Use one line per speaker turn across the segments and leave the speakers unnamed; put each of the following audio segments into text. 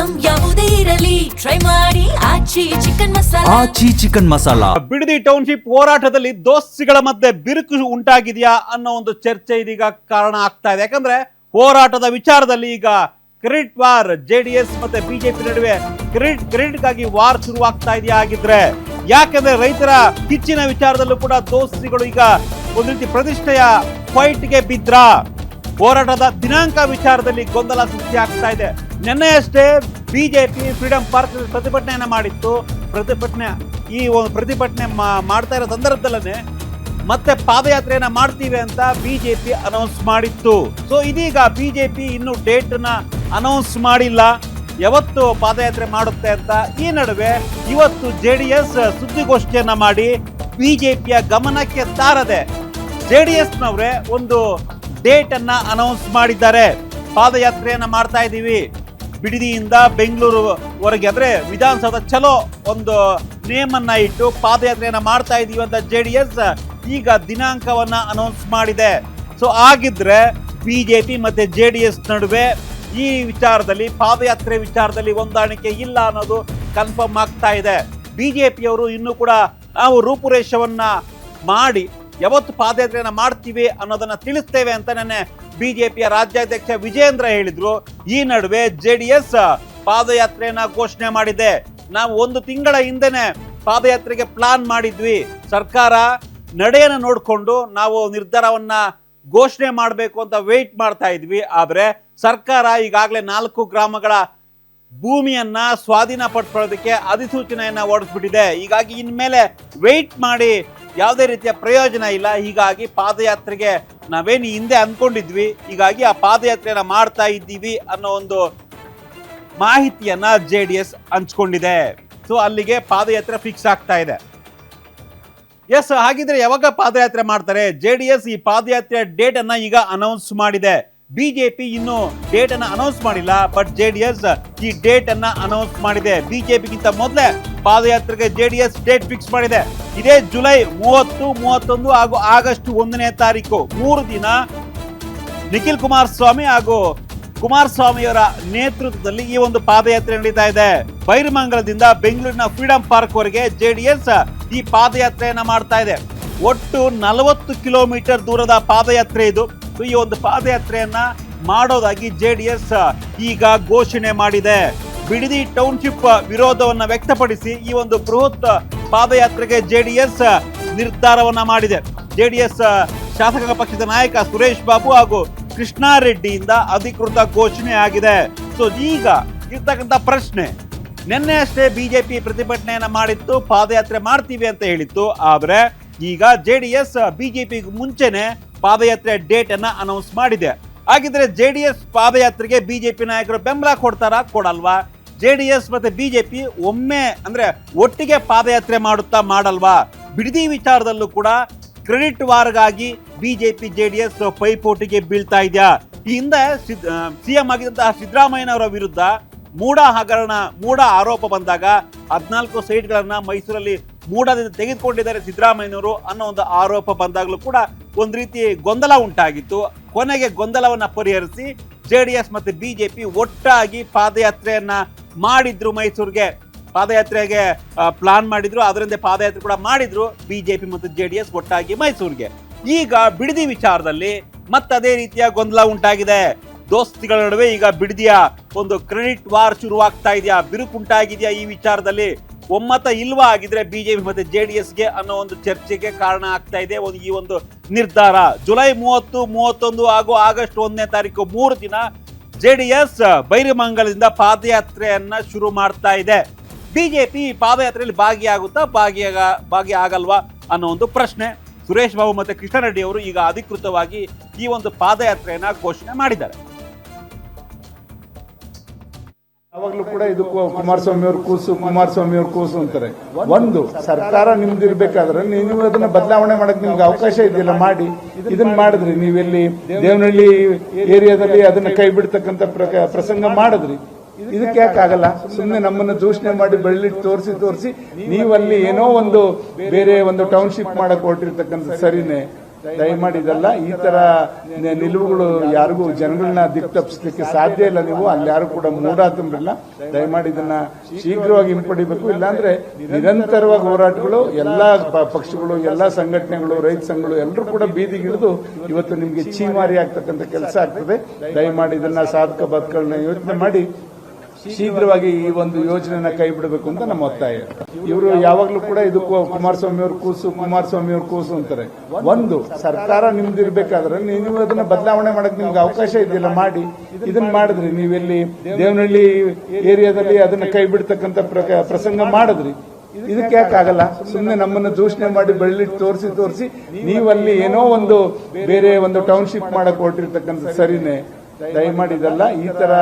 Item ಯಾವುದೇ ಇರಲಿ try ಮಾಡಿ ಆಚಿ ಚಿಕನ್ ಮಸಾಲಾ.
ಆಚಿ ಚಿಕನ್ ಮಸಾಲಾ.
ಬಿಡದಿ ಟೌನ್ಶಿಪ್ ಹೋರಾಟದಲ್ಲಿ ದೋಸ್ತಿಗಳ ಮಧ್ಯೆ ಬಿರುಕು ಉಂಟಾಗಿದೆಯಾ ಅನ್ನೋ ಒಂದು ಚರ್ಚೆ ಇದೀಗ ಕಾರಣ ಆಗ್ತಾ ಇದೆ. ಯಾಕಂದ್ರೆ ಹೋರಾಟದ ವಿಚಾರದಲ್ಲಿ ಈಗ ಕ್ರೆಡಿಟ್ ವಾರ್, ಜೆಡಿಎಸ್ ಮತ್ತೆ ಬಿಜೆಪಿ ನಡುವೆ ಕ್ರೆಡಿಟ್ಗಾಗಿ ವಾರ್ ಶುರುವಾಗ್ತಾ ಇದೆಯಾ ಆಗಿದ್ರೆ, ಯಾಕಂದ್ರೆ ರೈತರ ಕಿಚ್ಚಿನ ವಿಚಾರದಲ್ಲೂ ಕೂಡ ದೋಸ್ತಿಗಳು ಈಗ ಒಂದು ರೀತಿ ಪ್ರತಿಷ್ಠೆಯ ಫೈಟ್ಗೆ ಬಿದ್ರ. ಹೋರಾಟದ ದಿನಾಂಕ ವಿಚಾರದಲ್ಲಿ ಗೊಂದಲ ಸೃಷ್ಟಿ ಆಗ್ತಾ ಇದೆ. ನಿನ್ನೆಯಷ್ಟೇ ಬಿಜೆಪಿ ಫ್ರೀಡಂ ಪಾರ್ಕ್ ಪ್ರತಿಭಟನೆಯನ್ನ ಮಾಡಿತ್ತು. ಪ್ರತಿಭಟನೆ ಮಾಡ್ತಾ ಇರೋ ಸಂದರ್ಭದಲ್ಲೇ ಮತ್ತೆ ಪಾದಯಾತ್ರೆಯನ್ನ ಮಾಡ್ತೀವಿ ಅಂತ ಬಿಜೆಪಿ ಅನೌನ್ಸ್ ಮಾಡಿತ್ತು. ಸೊ ಇದೀಗ ಬಿಜೆಪಿ ಇನ್ನು ಡೇಟ್ ನ ಅನೌನ್ಸ್ ಮಾಡಿಲ್ಲ, ಯಾವತ್ತು ಪಾದಯಾತ್ರೆ ಮಾಡುತ್ತೆ ಅಂತ. ಈ ನಡುವೆ ಇವತ್ತು ಜೆಡಿಎಸ್ ಸುದ್ದಿಗೋಷ್ಠಿಯನ್ನ ಮಾಡಿ ಬಿಜೆಪಿಯ ಗಮನಕ್ಕೆ ತಾರದೆ ಜೆಡಿಎಸ್ ನವರೇ ಒಂದು ಡೇಟ್ ಅನ್ನ ಅನೌನ್ಸ್ ಮಾಡಿದ್ದಾರೆ. ಪಾದಯಾತ್ರೆಯನ್ನ ಮಾಡ್ತಾ ಇದ್ದೀವಿ ಬಿಡದಿಯಿಂದ ಬೆಂಗಳೂರುವರೆಗೆ, ಅಂದ್ರೆ ವಿಧಾನಸೌಧ ಚಲೋ ಒಂದು ನೇಮ್ ಅನ್ನ ಇಟ್ಟು ಪಾದಯಾತ್ರೆಯನ್ನ ಮಾಡ್ತಾ ಇದೀವಿ ಅಂತ ಜೆಡಿಎಸ್ ಈಗ ದಿನಾಂಕವನ್ನ ಅನೌನ್ಸ್ ಮಾಡಿದೆ. ಸೊ ಆಗಿದ್ರೆ ಬಿಜೆಪಿ ಮತ್ತೆ ಜೆಡಿಎಸ್ ನಡುವೆ ಈ ವಿಚಾರದಲ್ಲಿ, ಪಾದಯಾತ್ರೆ ವಿಚಾರದಲ್ಲಿ ಹೊಂದಾಣಿಕೆ ಇಲ್ಲ ಅನ್ನೋದು ಕನ್ಫರ್ಮ್ ಆಗ್ತಾ ಇದೆ. ಬಿಜೆಪಿಯವರು ಇನ್ನೂ ಕೂಡ ನಾವು ರೂಪುರೇಷವನ್ನ ಮಾಡಿ ಯಾವತ್ತು ಪಾದಯಾತ್ರೆಯನ್ನ ಮಾಡ್ತೀವಿ ಅನ್ನೋದನ್ನ ತಿಳಿಸ್ತೇವೆ ಅಂತ ನೆನ್ನೆ ಬಿಜೆಪಿಯ ರಾಜ್ಯಾಧ್ಯಕ್ಷ ವಿಜೇಂದ್ರ ಹೇಳಿದ್ರು. ಈ ನಡುವೆ ಜೆಡಿಎಸ್ ಪಾದಯಾತ್ರೆಯನ್ನ ಘೋಷಣೆ ಮಾಡಿದೆ. ನಾವು 1 ತಿಂಗಳ ಹಿಂದೆನೆ ಪಾದಯಾತ್ರೆಗೆ ಪ್ಲಾನ್ ಮಾಡಿದ್ವಿ, ಸರ್ಕಾರ ನಡೆಯನ್ನು ನೋಡಿಕೊಂಡು ನಾವು ನಿರ್ಧಾರವನ್ನ ಘೋಷಣೆ ಮಾಡಬೇಕು ಅಂತ ವೇಟ್ ಮಾಡ್ತಾ ಇದ್ವಿ. ಆದ್ರೆ ಸರ್ಕಾರ ಈಗಾಗಲೇ 4 ಗ್ರಾಮಗಳ ಭೂಮಿಯನ್ನ ಸ್ವಾಧೀನ ಪಡಿಸ್ಕೊಳ್ಳೋದಕ್ಕೆ ಅಧಿಸೂಚನೆಯನ್ನ ಹೊರಡಿಸ್ಬಿಟ್ಟಿದೆ. ಹೀಗಾಗಿ ಇನ್ಮೇಲೆ ವೇಟ್ ಮಾಡಿ ಯಾವುದೇ ರೀತಿಯ ಪ್ರಯೋಜನ ಇಲ್ಲ. ಹೀಗಾಗಿ ಪಾದಯಾತ್ರೆಗೆ ನಾವೇನು ಹಿಂದೆ ಅಂದ್ಕೊಂಡಿದ್ವಿ, ಹೀಗಾಗಿ ಆ ಪಾದಯಾತ್ರೆಯನ್ನ ಮಾಡ್ತಾ ಇದ್ದೀವಿ ಅನ್ನೋ ಒಂದು ಮಾಹಿತಿಯನ್ನ ಜೆಡಿಎಸ್ ಹಂಚ್ಕೊಂಡಿದೆ. ಸೊ ಅಲ್ಲಿಗೆ ಪಾದಯಾತ್ರೆ ಫಿಕ್ಸ್ ಆಗ್ತಾ ಇದೆ. ಎಸ್, ಹಾಗಿದ್ರೆ ಯಾವಾಗ ಪಾದಯಾತ್ರೆ ಮಾಡ್ತಾರೆ? ಜೆಡಿಎಸ್ ಈ ಪಾದಯಾತ್ರೆ ಡೇಟ್ ಅನ್ನ ಈಗ ಅನೌನ್ಸ್ ಮಾಡಿದೆ. ಬಿಜೆಪಿ ಇನ್ನು ಡೇಟ್ ಅನ್ನ ಅನೌನ್ಸ್ ಮಾಡಿಲ್ಲ, ಬಟ್ ಜೆಡಿಎಸ್ ಈ ಡೇಟ್ ಅನ್ನ ಅನೌನ್ಸ್ ಮಾಡಿದೆ. ಬಿಜೆಪಿಗಿಂತ ಮೊದಲೇ ಪಾದಯಾತ್ರೆಗೆ ಜೆಡಿಎಸ್ ಡೇಟ್ ಫಿಕ್ಸ್ ಮಾಡಿದೆ. ಇದೇ ಜುಲೈ 30, 31 ಹಾಗೂ ಆಗಸ್ಟ್ 1ನೇ ತಾರೀಕು 3 ದಿನ ನಿಖಿಲ್ ಕುಮಾರಸ್ವಾಮಿ ಹಾಗೂ ಕುಮಾರಸ್ವಾಮಿಯವರ ನೇತೃತ್ವದಲ್ಲಿ ಈ ಒಂದು ಪಾದಯಾತ್ರೆ ನಡೀತಾ ಇದೆ. ಬೈರಮಂಗಲದಿಂದ ಬೆಂಗಳೂರಿನ ಫ್ರೀಡಂ ಪಾರ್ಕ್ ವರೆಗೆ ಜೆಡಿಎಸ್ ಈ ಪಾದಯಾತ್ರೆಯನ್ನ ಮಾಡ್ತಾ ಇದೆ. ಒಟ್ಟು 40 ಕಿಲೋಮೀಟರ್ ದೂರದ ಪಾದಯಾತ್ರೆ ಇದು. ಈ ಒಂದು ಪಾದಯಾತ್ರೆಯನ್ನ ಮಾಡೋದಾಗಿ ಜೆಡಿಎಸ್ ಈಗ ಘೋಷಣೆ ಮಾಡಿದೆ. ಬಿಡದಿ ಟೌನ್ಶಿಪ್ ವಿರೋಧವನ್ನ ವ್ಯಕ್ತಪಡಿಸಿ ಈ ಒಂದು ಬೃಹತ್ ಪಾದಯಾತ್ರೆಗೆ ಜೆಡಿಎಸ್ ನಿರ್ಧಾರವನ್ನ ಮಾಡಿದೆ. ಜೆಡಿಎಸ್ ಶಾಸಕ ಪಕ್ಷದ ನಾಯಕ ಸುರೇಶ್ ಬಾಬು ಹಾಗೂ ಕೃಷ್ಣಾರೆಡ್ಡಿಯಿಂದ ಅಧಿಕೃತ ಘೋಷಣೆ ಆಗಿದೆ. ಸೊ ಈಗ ಇರ್ತಕ್ಕಂಥ ಪ್ರಶ್ನೆ, ನಿನ್ನೆ ಅಷ್ಟೇ ಬಿಜೆಪಿ ಪ್ರತಿಭಟನೆಯನ್ನ ಮಾಡಿತ್ತು, ಪಾದಯಾತ್ರೆ ಮಾಡ್ತೀವಿ ಅಂತ ಹೇಳಿತ್ತು. ಆದ್ರೆ ಈಗ ಜೆಡಿಎಸ್ ಬಿಜೆಪಿ ಮುಂಚೆನೆ ಪಾದಯಾತ್ರೆ ಡೇಟ್ ಅನ್ನ ಅನೌನ್ಸ್ ಮಾಡಿದೆ. ಹಾಗಿದ್ರೆ ಜೆಡಿಎಸ್ ಪಾದಯಾತ್ರೆಗೆ ಬಿಜೆಪಿ ನಾಯಕರು ಬೆಂಬಲ ಕೊಡ್ತಾರಾ, ಕೊಡಲ್ವಾ? ಜೆಡಿಎಸ್ ಮತ್ತೆ ಬಿಜೆಪಿ ಒಟ್ಟಿಗೆ ಪಾದಯಾತ್ರೆ ಮಾಡಲ್ವಾ? ಬಿಡದಿ ವಿಚಾರದಲ್ಲೂ ಕೂಡ ಕ್ರೆಡಿಟ್ ವಾರ್ಗಾಗಿ ಬಿಜೆಪಿ ಜೆಡಿಎಸ್ ಪೈಪೋಟಿಗೆ ಬೀಳ್ತಾ ಇದೆಯಾ? ಈ ಹಿಂದೆ ಸಿಎಂ ಆಗಿದ್ದಂತಹ ಸಿದ್ದರಾಮಯ್ಯನವರ ವಿರುದ್ಧ ಮೂಢ ಆರೋಪ ಬಂದಾಗ 14 ಸೈಟ್ಗಳನ್ನ ಮೈಸೂರಲ್ಲಿ ಮೂಡದಿಂದ ತೆಗೆದುಕೊಂಡಿದ್ದಾರೆ ಸಿದ್ದರಾಮಯ್ಯನವರು ಅನ್ನೋ ಒಂದು ಆರೋಪ ಬಂದಾಗಲೂ ಕೂಡ ಒಂದು ರೀತಿ ಗೊಂದಲ ಉಂಟಾಗಿತ್ತು. ಕೊನೆಗೆ ಗೊಂದಲವನ್ನ ಪರಿಹರಿಸಿ ಜೆಡಿಎಸ್ ಮತ್ತೆ ಬಿಜೆಪಿ ಒಟ್ಟಾಗಿ ಪಾದಯಾತ್ರೆಯನ್ನ ಮಾಡಿದ್ರು. ಮೈಸೂರಿಗೆ ಪಾದಯಾತ್ರೆಗೆ ಪ್ಲಾನ್ ಮಾಡಿದ್ರು, ಅದರಿಂದ ಪಾದಯಾತ್ರೆ ಕೂಡ ಮಾಡಿದ್ರು ಬಿಜೆಪಿ ಮತ್ತು ಜೆಡಿಎಸ್ ಒಟ್ಟಾಗಿ ಮೈಸೂರಿಗೆ. ಈಗ ಬಿಡದಿ ವಿಚಾರದಲ್ಲಿ ಮತ್ತದೇ ರೀತಿಯ ಗೊಂದಲ ಉಂಟಾಗಿದೆ. ದೋಸ್ತಿಗಳ ನಡುವೆ ಈಗ ಬಿಡದಿಯ ಒಂದು ಕ್ರೆಡಿಟ್ ವಾರ್ ಶುರುವಾಗ್ತಾ ಇದೆಯಾ, ಬಿರುಕುಂಟಾಗಿದೆಯಾ? ಈ ವಿಚಾರದಲ್ಲಿ ಒಮ್ಮತ ಇಲ್ವಾ ಆಗಿದ್ರೆ ಬಿಜೆಪಿ ಮತ್ತೆ ಜೆಡಿಎಸ್ಗೆ ಅನ್ನೋ ಒಂದು ಚರ್ಚೆಗೆ ಕಾರಣ ಆಗ್ತಾ ಇದೆ ಈ ಒಂದು ನಿರ್ಧಾರ. ಜುಲೈ 30, 31 ಹಾಗೂ ಆಗಸ್ಟ್ 1ನೇ ತಾರೀಕು 3 ದಿನ ಜೆಡಿಎಸ್ ಬೈರಮಂಗಲದಿಂದ ಪಾದಯಾತ್ರೆಯನ್ನ ಶುರು ಮಾಡ್ತಾ ಇದೆ. ಬಿಜೆಪಿ ಪಾದಯಾತ್ರೆಯಲ್ಲಿ ಭಾಗಿಯಾಗುತ್ತಾ, ಭಾಗಿ ಆಗಲ್ವಾ ಅನ್ನೋ ಒಂದು ಪ್ರಶ್ನೆ. ಸುರೇಶ್ ಬಾಬು ಮತ್ತೆ ಕೃಷ್ಣಾರೆಡ್ಡಿ ಅವರು ಈಗ ಅಧಿಕೃತವಾಗಿ ಈ ಒಂದು ಪಾದಯಾತ್ರೆಯನ್ನ ಘೋಷಣೆ ಮಾಡಿದ್ದಾರೆ.
ಯಾವಾಗ್ಲೂ ಕೂಡ ಇದು ಕುಮಾರಸ್ವಾಮಿ ಅವ್ರ ಕೂಸು ಅಂತಾರೆ. ಒಂದು ಸರ್ಕಾರ ನಿಮ್ದು ಇರ್ಬೇಕಾದ್ರೆ ನೀವು ಅದನ್ನ ಬದಲಾವಣೆ ಮಾಡಕ್ ನಿಮ್ಗೆ ಅವಕಾಶ ಇದೆಯಲ್ಲ, ಮಾಡಿ. ಇದನ್ನ ಮಾಡಿದ್ರಿ ನೀವೆಲ್ಲಿ ದೇವನಹಳ್ಳಿ ಏರಿಯಾದಲ್ಲಿ ಅದನ್ನ ಕೈ ಬಿಡ್ತಕ್ಕಂಥ ಪ್ರಸಂಗ ಮಾಡಿದ್ರಿ. ಇದಕ್ಕೆ ಯಾಕೆ ಆಗಲ್ಲ? ಸುಮ್ಮನೆ ನಮ್ಮನ್ನ ದೂಷಣೆ ಮಾಡಿ ಬೆಳ್ಳಿಟ್ಟು ತೋರಿಸಿ ನೀವಲ್ಲಿ ಏನೋ ಒಂದು ಬೇರೆ ಒಂದು ಟೌನ್ಶಿಪ್ ಮಾಡಕ್ ಹೊರಟಿರ್ತಕ್ಕಂಥ ಸರಿನೇ. ದಯಮಾಡಿ ಇದೆಲ್ಲ ಈ ತರ ನಿಲುವುಗಳು ಯಾರಿಗೂ ಜನಗಳನ್ನ ದಿಕ್ಕು ತಪ್ಪಿಸ್ಲಿಕ್ಕೆ ಸಾಧ್ಯ ಇಲ್ಲ. ನೀವು ಅಲ್ಲಿ ಯಾರು ಕೂಡ ಮೂಢ ತುಂಬಿಲ್ಲ. ದಯಮಾಡಿ ಇದನ್ನ ಶೀಘ್ರವಾಗಿ ಹಿಂಪಡಿಬೇಕು. ಇಲ್ಲಾಂದ್ರೆ ನಿರಂತರವಾಗಿ ಹೋರಾಟಗಳು ಎಲ್ಲಾ ಪಕ್ಷಗಳು, ಎಲ್ಲಾ ಸಂಘಟನೆಗಳು, ರೈತ ಸಂಘಗಳು ಎಲ್ಲರೂ ಕೂಡ ಬೀದಿಗಿಳಿದು ಇವತ್ತು ನಿಮ್ಗೆ ಚೀಮಾರಿ ಆಗ್ತಕ್ಕಂಥ ಕೆಲಸ ಆಗ್ತದೆ. ದಯಮಾಡಿ ಇದನ್ನ ಸಾಧಕ ಬಾಧಕಗಳನ್ನ ಯೋಚನೆ ಮಾಡಿ ಶೀಘ್ರವಾಗಿ ಈ ಒಂದು ಯೋಜನೆಯನ್ನ ಕೈ ಬಿಡಬೇಕು ಅಂತ ನಮ್ಮ ಒತ್ತಾಯ. ಇವರು ಯಾವಾಗ್ಲೂ ಕೂಡ ಇದು ಕುಮಾರಸ್ವಾಮಿ ಅವ್ರ ಕೂಸು ಅಂತಾರೆ. ಒಂದು ಸರ್ಕಾರ ನಿಮ್ದು ಇರ್ಬೇಕಾದ್ರೆ ನೀವು ಅದನ್ನ ಬದಲಾವಣೆ ಮಾಡಕ್ ನಿಮ್ಗೆ ಅವಕಾಶ ಇದೆಯಲ್ಲ, ಮಾಡಿ. ಇದನ್ನ ಮಾಡಿದ್ರಿ ನೀವೆಲ್ಲಿ ದೇವನಹಳ್ಳಿ ಏರಿಯಾದಲ್ಲಿ ಅದನ್ನ ಕೈ ಬಿಡ್ತಕ್ಕಂಥ ಪ್ರಸಂಗ ಮಾಡಿದ್ರಿ. ಇದಕ್ಕೆ ಯಾಕೆ ಆಗಲ್ಲ? ಸುಮ್ಮನೆ ನಮ್ಮನ್ನು ದೂಷಣೆ ಮಾಡಿ ಬೆಳ್ಳಿಟ್ಟು ತೋರಿಸಿ ನೀವಲ್ಲಿ ಏನೋ ಒಂದು ಬೇರೆ ಒಂದು ಟೌನ್ಶಿಪ್ ಮಾಡಕ್ ಹೊರಟಿರ್ತಕ್ಕಂಥ ಸರಿನೇ. ದಯಮಾಡಿ ಇದೆಲ್ಲ ಈ ತರ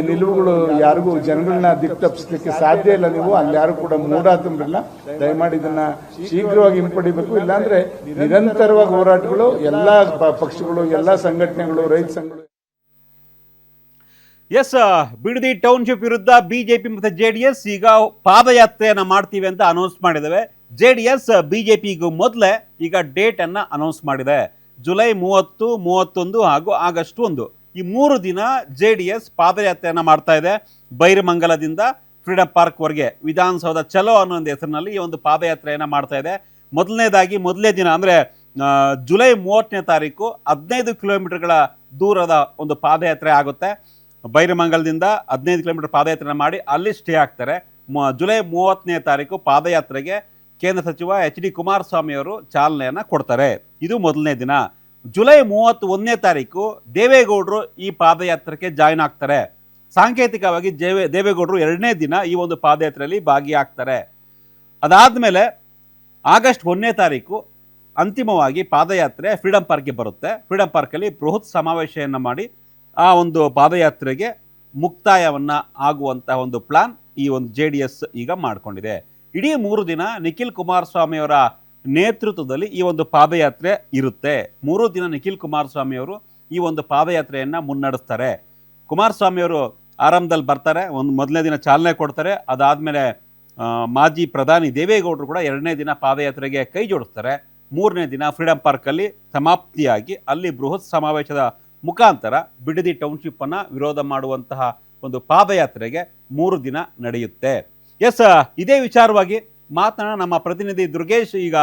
ನಿಲುವುಗಳು ಯಾರಿಗೂ ಜನಗಳನ್ನ ದಿಕ್ಕು ತಪ್ಪಿಸ್ಲಿಕ್ಕೆ ಸಾಧ್ಯ ಇಲ್ಲ. ನೀವು ಅಲ್ಲಿ ಯಾರು ಕೂಡ ಮೂಢ ತುಂಬಿಲ್ಲ. ದಯಮಾಡಿ ಇದನ್ನ ಶೀಘ್ರವಾಗಿ ಹಿಂಪಡಿಬೇಕು. ಇಲ್ಲಾಂದ್ರೆ ನಿರಂತರವಾಗಿ ಹೋರಾಟಗಳು ಎಲ್ಲಾ ಪಕ್ಷಗಳು, ಎಲ್ಲಾ ಸಂಘಟನೆಗಳು, ರೈತ ಸಂಘಗಳು.
ಎಸ್, ಬಿಡದಿ ಟೌನ್ಶಿಪ್ ವಿರುದ್ಧ ಬಿಜೆಪಿ ಮತ್ತೆ ಜೆಡಿಎಸ್ ಈಗ ಪಾದಯಾತ್ರೆಯನ್ನ ಮಾಡ್ತೀವಿ ಅಂತ ಅನೌನ್ಸ್ ಮಾಡಿದಾವೆ. ಜೆಡಿಎಸ್ ಬಿಜೆಪಿಗೂ ಮೊದಲೇ ಈಗ ಡೇಟ್ ಅನ್ನ ಅನೌನ್ಸ್ ಮಾಡಿದೆ. ಜುಲೈ 30, 31 ಹಾಗೂ ಆಗಸ್ಟ್ 1 ಈ 3 ದಿನ ಜೆಡಿಎಸ್ ಪಾದಯಾತ್ರೆಯನ್ನ ಮಾಡ್ತಾ ಇದೆ. ಬೈರಮಂಗಲದಿಂದ ಫ್ರೀಡಂ ಪಾರ್ಕ್ ವರೆಗೆ ವಿಧಾನಸೌಧ ಚಲೋ ಅನ್ನೋ ಒಂದು ಹೆಸರಿನಲ್ಲಿ ಈ ಒಂದು ಪಾದಯಾತ್ರೆಯನ್ನ ಮಾಡ್ತಾ ಇದೆ. ಮೊದಲನೇ ದಿನ ಅಂದ್ರೆ ಜುಲೈ 30ನೇ ತಾರೀಕು 15 ಕಿಲೋಮೀಟರ್ಗಳ ದೂರದ ಒಂದು ಪಾದಯಾತ್ರೆ ಆಗುತ್ತೆ. ಬೈರಮಂಗಲದಿಂದ 15 ಕಿಲೋಮೀಟರ್ ಪಾದಯಾತ್ರೆ ಮಾಡಿ ಅಲ್ಲಿ ಸ್ಟೇ ಆಗ್ತಾರೆ. ಜುಲೈ 30ನೇ ತಾರೀಕು ಪಾದಯಾತ್ರೆಗೆ ಕೇಂದ್ರ ಸಚಿವ HD ಕುಮಾರಸ್ವಾಮಿ ಅವರು ಚಾಲನೆಯನ್ನ ಕೊಡ್ತಾರೆ. ಇದು ಮೊದಲನೇ ದಿನ. ಜುಲೈ 31ನೇ ತಾರೀಕು ದೇವೇಗೌಡರು ಈ ಪಾದಯಾತ್ರೆಗೆ ಜಾಯಿನ್ ಆಗ್ತಾರೆ. ಸಾಂಕೇತಿಕವಾಗಿ ದೇವೇಗೌಡರು 2ನೇ ದಿನ ಈ ಒಂದು ಪಾದಯಾತ್ರೆಯಲ್ಲಿ ಭಾಗಿಯಾಗ್ತಾರೆ. ಅದಾದ್ಮೇಲೆ ಆಗಸ್ಟ್ 1ನೇ ತಾರೀಕು ಅಂತಿಮವಾಗಿ ಪಾದಯಾತ್ರೆ ಫ್ರೀಡಂ ಪಾರ್ಕ್ಗೆ ಬರುತ್ತೆ. ಫ್ರೀಡಂ ಪಾರ್ಕಲ್ಲಿ ಬೃಹತ್ ಸಮಾವೇಶವನ್ನು ಮಾಡಿ ಆ ಒಂದು ಪಾದಯಾತ್ರೆಗೆ ಮುಕ್ತಾಯವನ್ನ ಆಗುವಂತಹ ಒಂದು ಪ್ಲಾನ್ ಈ ಒಂದು JDS ಈಗ ಮಾಡಿಕೊಂಡಿದೆ. ಇಡೀ 3 ದಿನ ನಿಖಿಲ್ ಕುಮಾರಸ್ವಾಮಿ ಅವರ ನೇತೃತ್ವದಲ್ಲಿ ಈ ಒಂದು ಪಾದಯಾತ್ರೆ ಇರುತ್ತೆ. 3 ದಿನ ನಿಖಿಲ್ ಕುಮಾರಸ್ವಾಮಿ ಅವರು ಈ ಒಂದು ಪಾದಯಾತ್ರೆಯನ್ನ ಮುನ್ನಡೆಸ್ತಾರೆ. ಕುಮಾರಸ್ವಾಮಿ ಅವರು ಆರಂಭದಲ್ಲಿ ಬರ್ತಾರೆ, ಮೊದಲನೇ ದಿನ ಚಾಲನೆ ಕೊಡ್ತಾರೆ. ಅದಾದ್ಮೇಲೆ ಮಾಜಿ ಪ್ರಧಾನಿ ದೇವೇಗೌಡರು ಕೂಡ 2ನೇ ದಿನ ಪಾದಯಾತ್ರೆಗೆ ಕೈ ಜೋಡಿಸ್ತಾರೆ. 3ನೇ ದಿನ ಫ್ರೀಡಂ ಪಾರ್ಕಲ್ಲಿ ಸಮಾಪ್ತಿಯಾಗಿ ಅಲ್ಲಿ ಬೃಹತ್ ಸಮಾವೇಶದ ಮುಖಾಂತರ ಬಿಡದಿ ಟೌನ್ಶಿಪ್ ಅನ್ನ ವಿರೋಧ ಮಾಡುವಂತಹ ಒಂದು ಪಾದಯಾತ್ರೆಗೆ 3 ದಿನ ನಡೆಯುತ್ತೆ. ಎಸ್, ಇದೇ ವಿಚಾರವಾಗಿ ಮಾತನಾಡ ನಮ್ಮ ಪ್ರತಿನಿಧಿ ದುರ್ಗೇಶ್ ಈಗ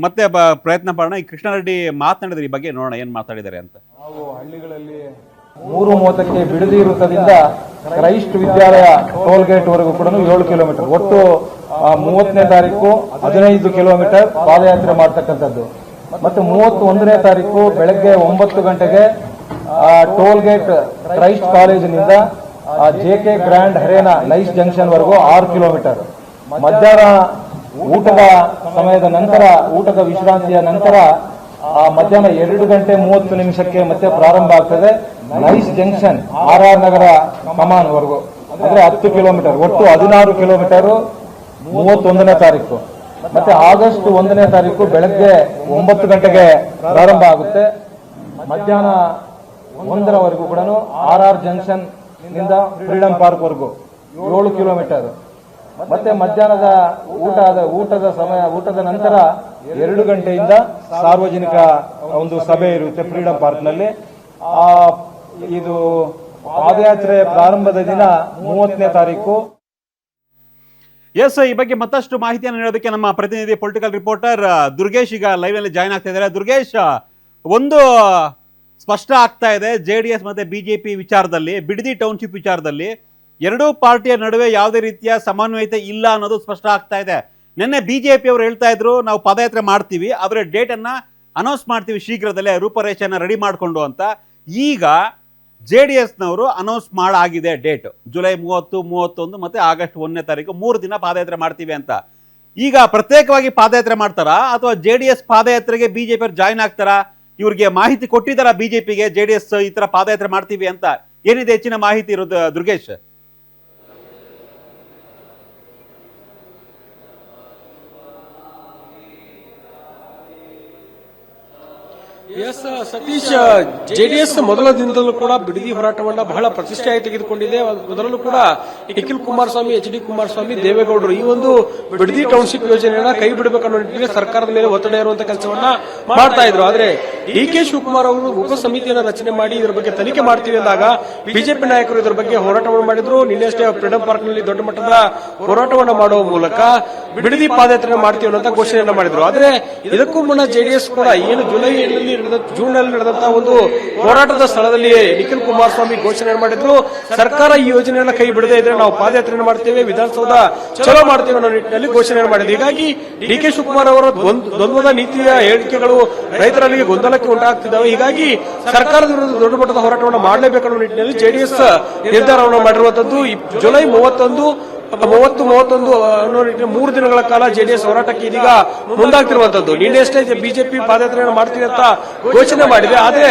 ಮತ್ತೆ ಪ್ರಯತ್ನ ಮಾಡೋಣ. ಈ ಕೃಷ್ಣಾರೆಡ್ಡಿ ಮಾತನಾಡಿದ್ರೆ ಈ ಬಗ್ಗೆ ನೋಡೋಣ ಏನ್ ಮಾತಾಡಿದ್ದಾರೆ ಅಂತ.
ನಾವು ಹಳ್ಳಿಗಳಲ್ಲಿ 3:30ಕ್ಕೆ ಬಿಡದಿ ವೃತ್ತದಿಂದ ಕ್ರೈಸ್ಟ್ ವಿದ್ಯಾಲಯ ಟೋಲ್ ಗೇಟ್ ವರೆಗೂ ಕೂಡ 7 ಕಿಲೋಮೀಟರ್, ಒಟ್ಟು 30ನೇ ತಾರೀಕು 15 ಕಿಲೋಮೀಟರ್ ಪಾದಯಾತ್ರೆ ಮಾಡ್ತಕ್ಕಂಥದ್ದು. ಮತ್ತೆ 31ನೇ ತಾರೀಕು ಬೆಳಗ್ಗೆ 9 ಗಂಟೆಗೆ ಟೋಲ್ ಗೇಟ್ ಕ್ರೈಸ್ಟ್ ಕಾಲೇಜಿನಿಂದ JK ಗ್ರ್ಯಾಂಡ್ ಹರೇನಾ ಲೈಸ್ ಜಂಕ್ಷನ್ ವರೆಗೂ 6 ಕಿಲೋಮೀಟರ್. ಮಧ್ಯಾಹ್ನ ಊಟದ ಸಮಯದ ನಂತರ, ಊಟದ ವಿಶ್ರಾಂತಿಯ ನಂತರ ಮಧ್ಯಾಹ್ನ 2:30 ಮತ್ತೆ ಪ್ರಾರಂಭ ಆಗ್ತದೆ ಲೈಸ್ ಜಂಕ್ಷನ್ RR ನಗರ ಕಮಾನ್ ವರೆಗೂ, ಅಂದ್ರೆ 10 ಕಿಲೋಮೀಟರ್, ಒಟ್ಟು 16 ಕಿಲೋಮೀಟರ್ 31ನೇ ತಾರೀಕು. ಮತ್ತೆ ಆಗಸ್ಟ್ 1ನೇ ತಾರೀಕು ಬೆಳಗ್ಗೆ 9 ಗಂಟೆಗೆ ಪ್ರಾರಂಭ ಆಗುತ್ತೆ. ಮಧ್ಯಾಹ್ನ 1ರವರೆಗೂ ಕೂಡ RR ಜಂಕ್ಷನ್ ನಿಂದ ಫ್ರೀಡಂ ಪಾರ್ಕ್ ವರೆಗೂ 7 ಕಿಲೋಮೀಟರ್. ಮತ್ತೆ ಮಧ್ಯಾಹ್ನದ ಊಟದ ನಂತರ 2 ಗಂಟೆಯಿಂದ ಸಾರ್ವಜನಿಕ ಒಂದು ಸಭೆ ಇರುತ್ತೆ ಫ್ರೀಡಂ ಪಾರ್ಕ್ ನಲ್ಲಿ. ಇದು ಪಾದಯಾತ್ರೆ ಪ್ರಾರಂಭದ ದಿನ 30ನೇ ತಾರೀಕು.
ಎಸ್, ಈ ಬಗ್ಗೆ ಮತ್ತಷ್ಟು ಮಾಹಿತಿಯನ್ನು ನೀಡೋದಕ್ಕೆ ನಮ್ಮ ಪ್ರತಿನಿಧಿ ಪೊಲಿಟಿಕಲ್ ರಿಪೋರ್ಟರ್ ದುರ್ಗೇಶ್ ಈಗ ಲೈವ್ ನಲ್ಲಿ ಜಾಯ್ನ್ ಆಗ್ತಾ ಇದ್ದಾರೆ. ದುರ್ಗೇಶ್, ಒಂದು ಸ್ಪಷ್ಟ ಆಗ್ತಾ ಇದೆ JDS ಮತ್ತೆ ಬಿಜೆಪಿ ವಿಚಾರದಲ್ಲಿ, ಬಿಡದಿ ಟೌನ್ಶಿಪ್ ವಿಚಾರದಲ್ಲಿ ಎರಡೂ ಪಾರ್ಟಿಯ ನಡುವೆ ಯಾವುದೇ ರೀತಿಯ ಸಮನ್ವಯತೆ ಇಲ್ಲ ಅನ್ನೋದು ಸ್ಪಷ್ಟ ಆಗ್ತಾ ಇದೆ. ನಿನ್ನೆ ಬಿಜೆಪಿ ಅವರು ಹೇಳ್ತಾ ಇದ್ರು ನಾವು ಪಾದಯಾತ್ರೆ ಮಾಡ್ತೀವಿ, ಆದರೆ ಡೇಟ್ ಅನ್ನ ಅನೌನ್ಸ್ ಮಾಡ್ತೀವಿ ಶೀಘ್ರದಲ್ಲೇ, ರೂಪರೇಷೆಯನ್ನ ರೆಡಿ ಮಾಡಿಕೊಂಡು ಅಂತ. ಈಗ JDSನವರು ಅನೌನ್ಸ್ ಮಾಡಾಗಿದೆ ಡೇಟ್, ಜುಲೈ 30, 31 ಮತ್ತೆ ಆಗಸ್ಟ್ 1ನೇ ತಾರೀಕು 3 ದಿನ ಪಾದಯಾತ್ರೆ ಮಾಡ್ತೀವಿ ಅಂತ. ಈಗ ಪ್ರತ್ಯೇಕವಾಗಿ ಪಾದಯಾತ್ರೆ ಮಾಡ್ತಾರಾ ಅಥವಾ JDS ಪಾದಯಾತ್ರೆಗೆ ಬಿಜೆಪಿ ಅವರು ಜಾಯ್ನ್ ಆಗ್ತಾರಾ? ಇವ್ರಿಗೆ ಮಾಹಿತಿ ಕೊಟ್ಟಿದ್ದಾರಾ ಬಿಜೆಪಿಗೆ JDS ಈ ತರ ಪಾದಯಾತ್ರೆ ಮಾಡ್ತೀವಿ ಅಂತ? ಏನಿದೆ ಹೆಚ್ಚಿನ ಮಾಹಿತಿ ಇರೋದು ದುರ್ಗೇಶ್?
ಎಸ್ ಸತೀಶ್, ಜೆಡಿಎಸ್ ಮೊದಲ ದಿನದಲ್ಲೂ ಕೂಡ ಬಿಡದಿ ಹೋರಾಟವನ್ನ ಬಹಳ ಪ್ರತಿಷ್ಠೆಯಾಗಿ ತೆಗೆದುಕೊಂಡಿದೆ. ಅದರಲ್ಲೂ ಕೂಡ ನಿಖಿಲ್ ಕುಮಾರಸ್ವಾಮಿ, ಎಚ್ ಡಿ ಕುಮಾರಸ್ವಾಮಿ, ದೇವೇಗೌಡರು ಈ ಒಂದು ಬಿಡದಿ ಟೌನ್ಶಿಪ್ ಯೋಜನೆಯನ್ನ ಕೈ ಬಿಡಬೇಕನ್ನೋ ನಿಟ್ಟಿನಲ್ಲಿ ಸರ್ಕಾರದ ಮೇಲೆ ಒತ್ತಡ ಇರುವಂತಹ ಕೆಲಸವನ್ನ ಮಾಡ್ತಾ ಇದ್ರು. ಆದ್ರೆ ಡಿ ಕೆ ಶಿವಕುಮಾರ್ ಅವರು ಉಪ ಸಮಿತಿಯನ್ನ ರಚನೆ ಮಾಡಿ ಇದರ ಬಗ್ಗೆ ತನಿಖೆ ಮಾಡ್ತೀವಿ ಅಂದಾಗ ಬಿಜೆಪಿ ನಾಯಕರು ಇದರ ಬಗ್ಗೆ ಹೋರಾಟವನ್ನು ಮಾಡಿದ್ರು. ನಿನ್ನೆಷ್ಟೇ ಫ್ರೀಡಂ ಪಾರ್ಕ್ ನಲ್ಲಿ ದೊಡ್ಡ ಮಟ್ಟದ ಹೋರಾಟವನ್ನು ಮಾಡುವ ಮೂಲಕ ಬಿಡದಿ ಪಾದಯಾತ್ರೆ ಮಾಡ್ತೀವಿ ಅನ್ನೋ ಘೋಷಣೆಯನ್ನ ಮಾಡಿದ್ರು. ಆದ್ರೆ ಇದಕ್ಕೂ ಮುನ್ನ ಜೆಡಿಎಸ್ ಕೂಡ ಏನು ಜೂನ್ ನಲ್ಲಿ ನಡೆದಂತಹ ಒಂದು ಹೋರಾಟದ ಸ್ಥಳದಲ್ಲಿ ನಿಖಿಲ್ ಕುಮಾರಸ್ವಾಮಿ ಘೋಷಣೆ ಮಾಡಿದ್ರು. ಸರ್ಕಾರ ಈ ಯೋಜನೆಯನ್ನ ಕೈ ಬಿಡದೇ ಇದ್ರೆ ನಾವು ಪಾದಯಾತ್ರೆ ಮಾಡ್ತೇವೆ, ವಿಧಾನಸೌಧ ಚಲೋ ಮಾಡ್ತೇವೆ ಅನ್ನೋ ನಿಟ್ಟಿನಲ್ಲಿ ಘೋಷಣೆ ಮಾಡಿದೆ. ಹೀಗಾಗಿ ಡಿ ಕೆ ಶಿವಕುಮಾರ್ ಅವರ ದ್ವಂದ್ವದ ನೀತಿಯ ಹೇಳಿಕೆಗಳು ರೈತರಲ್ಲಿ ಗೊಂದಲಕ್ಕೆ ಉಂಟಾಗ್ತಿದ್ದಾವೆ. ಹೀಗಾಗಿ ಸರ್ಕಾರದ ವಿರುದ್ಧ ದೊಡ್ಡ ಮಟ್ಟದ ಹೋರಾಟವನ್ನು ಮಾಡಲೇಬೇಕನ್ನೋ ನಿಟ್ಟಿನಲ್ಲಿ ಜೆಡಿಎಸ್ ನಿರ್ಧಾರವನ್ನು ಮಾಡಿರುವಂತದ್ದು. ಜುಲೈ 30 ಅನ್ನೋ 3 ದಿನಗಳ ಕಾಲ ಜೆಡಿಎಸ್ ಹೋರಾಟಕ್ಕೆ ಇದೀಗ ಮುಂದಾಗ್ತಿರುವಂತದ್ದು. ನಿನ್ನೆಷ್ಟೇ ಬಿಜೆಪಿ ಪಾದಯಾತ್ರೆಯನ್ನು ಮಾಡ್ತೀವಿ ಅಂತ ಘೋಷಣೆ ಮಾಡಿದೆ. ಆದ್ರೆ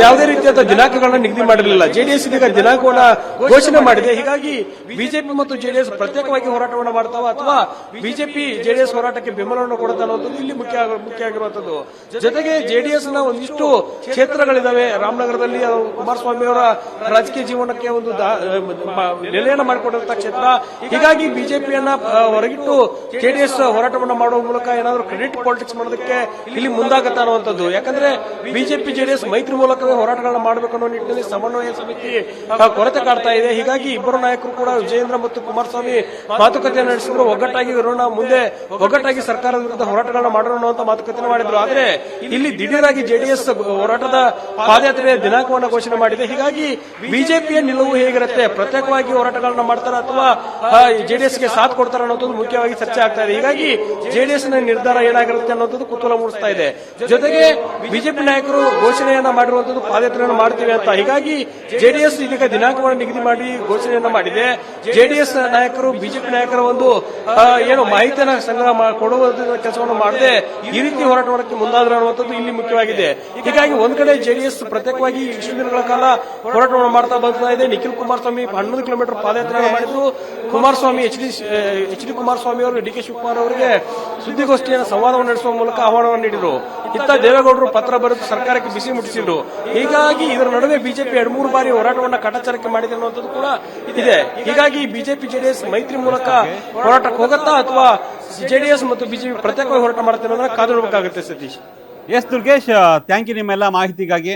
ಯಾವುದೇ ರೀತಿಯಾದ ದಿನಾಂಕಗಳನ್ನ ನಿಗದಿ ಮಾಡಿರಲಿಲ್ಲ. ಜೆಡಿಎಸ್ ಇದೀಗ ದಿನಾಂಕವನ್ನ ಘೋಷಣೆ ಮಾಡಿದೆ. ಹೀಗಾಗಿ ಬಿಜೆಪಿ ಮತ್ತು ಜೆಡಿಎಸ್ ಪ್ರತ್ಯೇಕವಾಗಿ ಹೋರಾಟವನ್ನು ಮಾಡ್ತಾವ ಅಥವಾ ಬಿಜೆಪಿ ಜೆಡಿಎಸ್ ಹೋರಾಟಕ್ಕೆ ಬೆಂಬಲವನ್ನು ಕೊಡುತ್ತಾ ಅನ್ನೋದು ಇಲ್ಲಿ ಮುಖ್ಯ ಆಗಿರುವಂತದ್ದು. ಜೊತೆಗೆ ಜೆಡಿಎಸ್ ನ ಒಂದಿಷ್ಟು ಕ್ಷೇತ್ರಗಳಿದಾವೆ. ರಾಮನಗರದಲ್ಲಿ ಕುಮಾರಸ್ವಾಮಿ ಅವರ ರಾಜಕೀಯ ಜೀವನಕ್ಕೆ ಒಂದು ನೆಲೆಯನ್ನು ಮಾಡಿಕೊಡುವಂತಹ ಕ್ಷೇತ್ರ. ಹೀಗಾಗಿ ಬಿಜೆಪಿಯನ್ನ ಹೊರಗಿಟ್ಟು ಜೆಡಿಎಸ್ ಹೋರಾಟವನ್ನು ಮಾಡುವ ಮೂಲಕ ಏನಾದರೂ ಕ್ರೆಡಿಟ್ ಪಾಲಿಟಿಕ್ಸ್ ಮಾಡೋದಕ್ಕೆ ಇಲ್ಲಿ ಮುಂದಾಗತ್ತಾ ಅನ್ನುವಂಥದ್ದು. ಯಾಕಂದ್ರೆ ಬಿಜೆಪಿ ಜೆಡಿಎಸ್ ಮೈತ್ರಿ ಮೂಲಕವೇ ಹೋರಾಟಗಳನ್ನ ಮಾಡಬೇಕು ಅನ್ನೋ ನಿಟ್ಟಿನಲ್ಲಿ ಸಮನ್ವಯ ಸಮಿತಿ ಕೊರತೆ ಕಾಡ್ತಾ ಇದೆ. ಹೀಗಾಗಿ ಇಬ್ಬರು ನಾಯಕರು ಕೂಡ ವಿಜಯೇಂದ್ರ ಮತ್ತು ಕುಮಾರಸ್ವಾಮಿ ಮಾತುಕತೆ ನಡೆಸಿದ್ರು. ಒಗ್ಗಟ್ಟಾಗಿ ಇರೋಣ, ಮುಂದೆ ಒಗ್ಗಟ್ಟಾಗಿ ಸರ್ಕಾರದ ವಿರುದ್ಧ ಹೋರಾಟಗಳನ್ನ ಮಾಡೋಣ ಅನ್ನುವಂತ ಮಾತುಕತೆ ಮಾಡಿದ್ರು. ಆದ್ರೆ ಇಲ್ಲಿ ದಿಢೀರಾಗಿ ಜೆಡಿಎಸ್ ಹೋರಾಟದ ಪಾದಯಾತ್ರೆಯ ದಿನಾಂಕವನ್ನು ಘೋಷಣೆ ಮಾಡಿದೆ. ಹೀಗಾಗಿ ಬಿಜೆಪಿಯ ನಿಲುವು ಹೇಗಿರುತ್ತೆ, ಪ್ರತ್ಯೇಕವಾಗಿ ಹೋರಾಟಗಳನ್ನ ಮಾಡ್ತಾರ ಅಥವಾ ಜೆಡಿಎಸ್ಗೆ ಸಾಥ್ ಕೊಡ್ತಾರೆ ಅನ್ನೋದು ಮುಖ್ಯವಾಗಿ ಚರ್ಚೆ ಆಗ್ತಾ ಇದೆ. ಹೀಗಾಗಿ ಜೆಡಿಎಸ್ ನ ನಿರ್ಧಾರ ಏನಾಗಿರುತ್ತೆ ಅನ್ನೋದು ಕುತೂಹಲ ಮೂಡಿಸ್ತಾ ಇದೆ. ಜೊತೆಗೆ ಬಿಜೆಪಿ ನಾಯಕರು ಘೋಷಣೆಯನ್ನ ಮಾಡಿರುವಂತದ್ದು ಪಾದಯಾತ್ರೆಯನ್ನು ಮಾಡ್ತೀವಿ ಅಂತ. ಹೀಗಾಗಿ ಜೆಡಿಎಸ್ ಇದೀಗ ದಿನಾಂಕವನ್ನು ನಿಗದಿ ಮಾಡಿ ಘೋಷಣೆಯನ್ನ ಮಾಡಿದೆ. ಜೆಡಿಎಸ್ ನಾಯಕರು ಬಿಜೆಪಿ ನಾಯಕರ ಒಂದು ಏನು ಮಾಹಿತಿಯನ್ನು ಸಂಗ್ರಹ ಕೊಡುವ ಕೆಲಸವನ್ನು ಮಾಡದೆ ಈ ರೀತಿ ಹೋರಾಟ ಮಾಡಕ್ಕೆ ಮುಂದಾದ್ರೆ ಅನ್ನುವಂಥದ್ದು ಇಲ್ಲಿ ಮುಖ್ಯವಾಗಿದೆ. ಹೀಗಾಗಿ ಒಂದ್ ಕಡೆ ಜೆಡಿಎಸ್ ಪ್ರತ್ಯೇಕವಾಗಿ ಇಷ್ಟು ದಿನಗಳ ಕಾಲ ಹೋರಾಟವನ್ನು ಮಾಡ್ತಾ ಬರ್ತಾ ಇದೆ. ನಿಖಿಲ್ ಕುಮಾರಸ್ವಾಮಿ 11 ಕಿಲೋಮೀಟರ್ ಪಾದಯಾತ್ರೆ ಮಾಡಿದ್ರು. ಕುಮಾರಸ್ವಾಮಿ ಎಚ್ ಡಿ ಕುಮಾರಸ್ವಾಮಿ ಅವರು ಡಿ ಕೆ ಶಿವಕುಮಾರ್ ಅವರಿಗೆ ಸುದ್ದಿಗೋಷ್ಠಿಯನ್ನು ಸಂವಾದವನ್ನು ನಡೆಸುವ ಮೂಲಕ ಆಹ್ವಾನವನ್ನು ನೀಡಿದರು. ಇತ್ತ ದೇವೇಗೌಡರು ಪತ್ರ ಬರೆದು ಸರ್ಕಾರಕ್ಕೆ ಬಿಸಿ ಮುಟ್ಟಿಸಿದ್ರು. ಹೀಗಾಗಿ ಇದರ ನಡುವೆ ಬಿಜೆಪಿ 2-3 ಬಾರಿ ಹೋರಾಟವನ್ನು ಕಾಟಾಚಾರಕ್ಕೆ ಮಾಡಿದೆ ಅನ್ನುವಂಥದ್ದು ಕೂಡ ಇದೆ. ಹೀಗಾಗಿ ಬಿಜೆಪಿ ಜೆಡಿಎಸ್ ಮೈತ್ರಿ ಮೂಲಕ ಹೋರಾಟಕ್ಕೆ ಹೋಗುತ್ತಾ ಅಥವಾ ಜೆಡಿಎಸ್ ಮತ್ತು ಬಿಜೆಪಿ ಪ್ರತ್ಯೇಕವಾಗಿ ಹೋರಾಟ ಮಾಡುತ್ತೆ ಅನ್ನೋದನ್ನ ಕಾದು ನೋಡಬೇಕಾಗುತ್ತೆ. Satish.
S Durgesh, thank you ನಿಮ್ಮೆಲ್ಲ ಮಾಹಿತಿಗಾಗಿ.